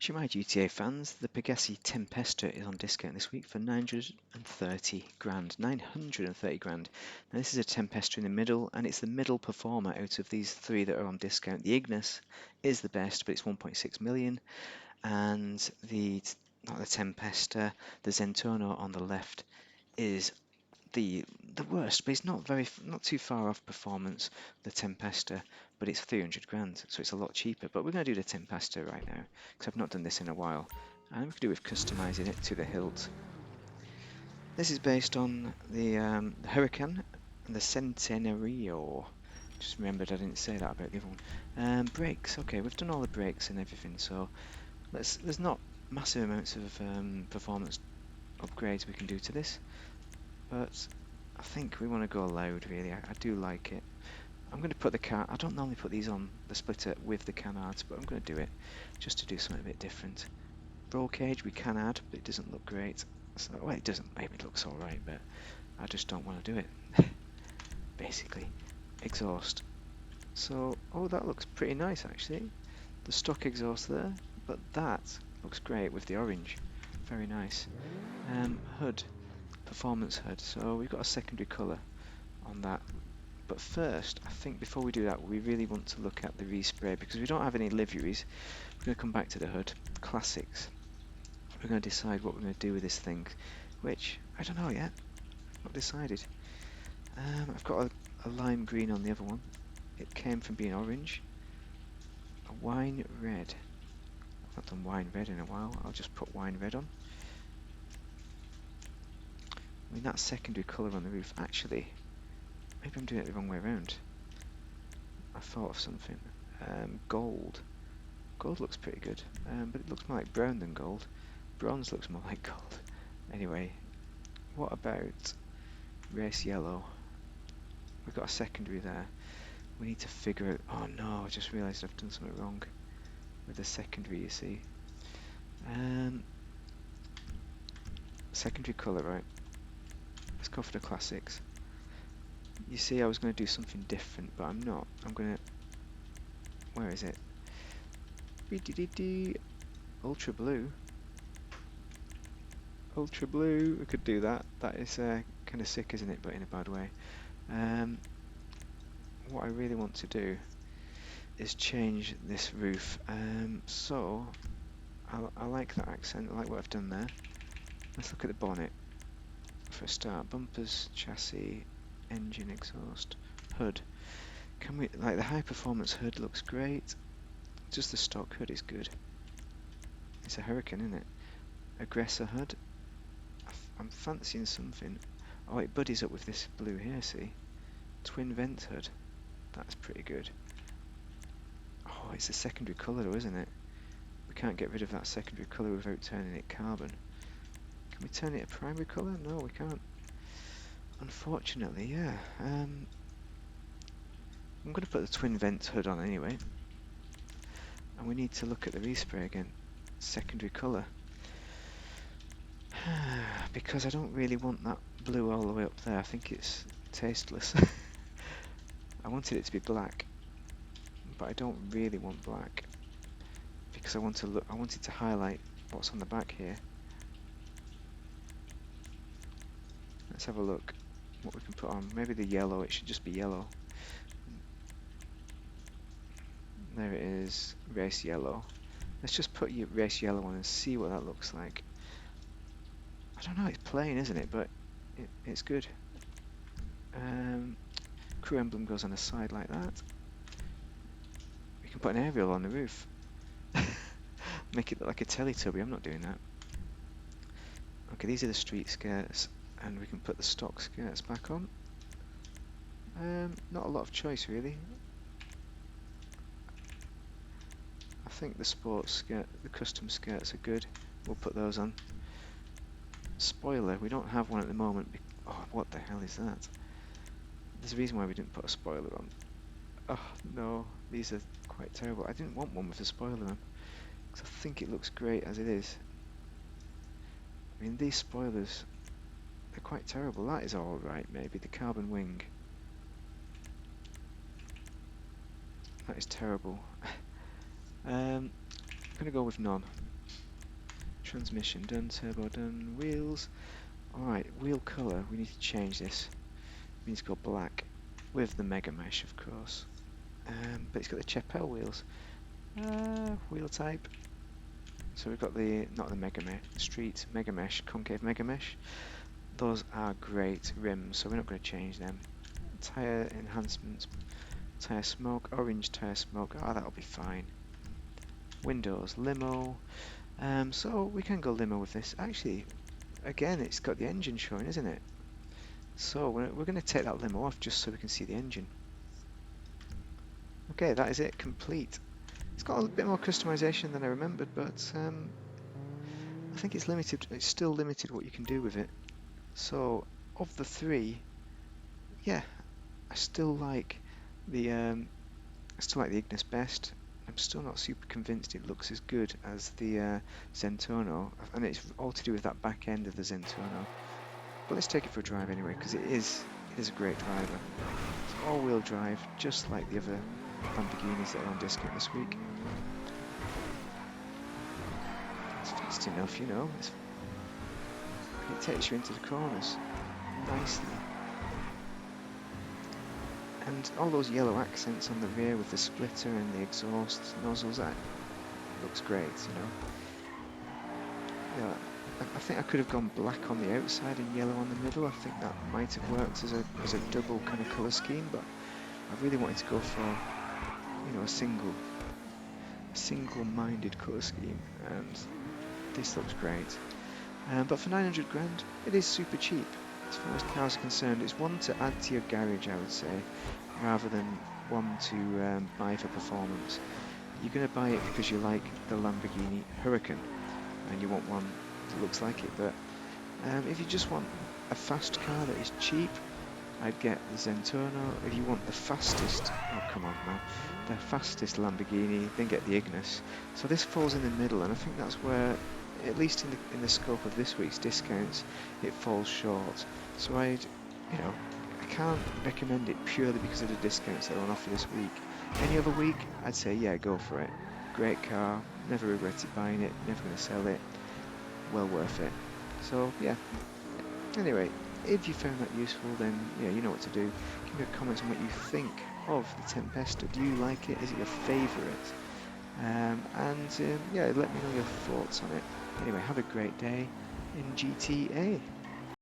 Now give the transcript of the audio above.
Shemai GTA fans, the Pegassi Tempesta is on discount this week for 930 grand. 930 grand. Now this is a Tempesta in the middle, and it's the middle performer out of these three that are on discount. The Ignis is the best, but it's 1.6 million, and not the Tempesta, the Zentorno on the left is the worst, but it's not too far off performance, the Tempesta, but it's 300 grand, so it's a lot cheaper. But we're going to do the Tempesta right now, because I've not done this in a while, and we can do with customizing it to the hilt. This is based on the Huracan and the Centenario. Just remembered I didn't say that about the other one. Brakes, okay, we've done all the brakes and everything, so there's not massive amounts of performance upgrades we can do to this, but I think we want to go loud, really. I do like it. I'm going to put the car. I don't normally put these on the splitter with the canards, but I'm going to do it just to do something a bit different. Roll cage we can add, but it doesn't look great. So, well, it doesn't. Maybe it looks alright, but I just don't want to do it. Basically, exhaust. So, oh, that looks pretty nice actually. The stock exhaust there, but that looks great with the orange. Very nice. Hood. Performance hood, so we've got a secondary colour on that, but first I think before we do that we really want to look at the respray, because we don't have any liveries. We're going to come back to the hood, classics. We're going to decide what we're going to do with this thing, which I don't know yet, not decided. I've got a lime green on the other one. It came from being orange. A wine red. I've not done wine red in a while. I'll just put wine red on. I mean, that secondary colour on the roof, actually, maybe I'm doing it the wrong way around. I thought of something. Gold. Gold looks pretty good, but it looks more like brown than gold. Bronze looks more like gold. Anyway, what about race yellow? We've got a secondary there. We need to figure out... Oh no, I just realised I've done something wrong with the secondary, you see. Secondary colour, right? Let's go for the classics. You see, I was going to do something different, but I'm not. I'm going to... Where is it? Ultra blue. Ultra blue. We could do that. That is kind of sick, isn't it? But in a bad way. What I really want to do is change this roof. So I like that accent. I like what I've done there. Let's look at the bonnet. For a start, bumpers, chassis, engine, exhaust, hood. Can we, like, the high performance hood looks great. Just the stock hood is good. It's a Huracan, isn't it? Aggressor hood. I'm fancying something. Oh, it buddies up with this blue here, see? Twin vent hood. That's pretty good. Oh, it's a secondary colour though, isn't it? We can't get rid of that secondary colour without turning it carbon. Can we turn it a primary colour? No, we can't. Unfortunately, yeah. I'm going to put the twin vent hood on anyway. And we need to look at the respray again. Secondary colour. Because I don't really want that blue all the way up there. I think it's tasteless. I wanted it to be black, but I don't really want black, because I wanted to highlight what's on the back here. Let's have a look what we can put on. Maybe the yellow. It should just be yellow. There it is, race yellow. Let's just put your race yellow on and see what that looks like. I don't know, it's plain, isn't it? But it's good. Crew emblem goes on the side like that. We can put an aerial on the roof. Make it look like a Teletubby. I'm not doing that. Okay, these are the street skirts, and we can put the stock skirts back on. Not a lot of choice, really. I think the sports skirt, the custom skirts are good. We'll put those on. Spoiler, we don't have one at the moment. Oh, what the hell is that? There's a reason why we didn't put a spoiler on. Oh no, these are quite terrible. I didn't want one with a spoiler on, because I think it looks great as it is. I mean, these spoilers, they're quite terrible. That is alright, maybe. The carbon wing. That is terrible. I'm going to go with none. Transmission done, turbo done, wheels. Alright, wheel colour, we need to change this. We need to go black with the Mega Mesh, of course. But it's got the Chapel wheels. Wheel type. So we've got the, not the Mega Mesh, Street Mega Mesh, concave Mega Mesh. Those are great rims, so we're not going to change them. Tyre enhancements, tyre smoke, orange tyre smoke, that'll be fine. Windows, limo. So we can go limo with this. Actually, again, it's got the engine showing, isn't it? So we're going to take that limo off just so we can see the engine. Okay, that is it, complete. It's got a bit more customization than I remembered, but I think it's limited. It's still limited what you can do with it. So of the three, yeah, I still like the Ignis best. I'm still not super convinced it looks as good as the Zentorno, and it's all to do with that back end of the Zentorno. But let's take it for a drive anyway, because it is a great driver. It's all-wheel drive, just like the other Lamborghinis that are on discount this week. It's fast enough, you know. It takes you into the corners nicely. And all those yellow accents on the rear with the splitter and the exhaust nozzles, that looks great, you know. Yeah, I think I could have gone black on the outside and yellow on the middle. I think that might have worked as a double kind of colour scheme, but I really wanted to go for, you know, a single-minded colour scheme, and this looks great. But for 900 grand, it is super cheap. As far as cars are concerned, it's one to add to your garage, I would say, rather than one to buy for performance. You're going to buy it because you like the Lamborghini Huracan, and you want one that looks like it. But if you just want a fast car that is cheap, I'd get the Zentorno. If you want the fastest, oh come on man, the fastest Lamborghini, then get the Ignis. So this falls in the middle, and I think that's where, at least in the scope of this week's discounts, it falls short. So I can't recommend it purely because of the discounts that are on offer this week. Any other week, I'd say yeah, go for it. Great car, never regretted buying it, never going to sell it, well worth it. So yeah, anyway, if you found that useful, then yeah, you know what to do. Give me a comment on what you think of the Tempesta. Do you like it? Is it your favourite? Yeah, let me know your thoughts on it. Anyway, have a great day in GTA.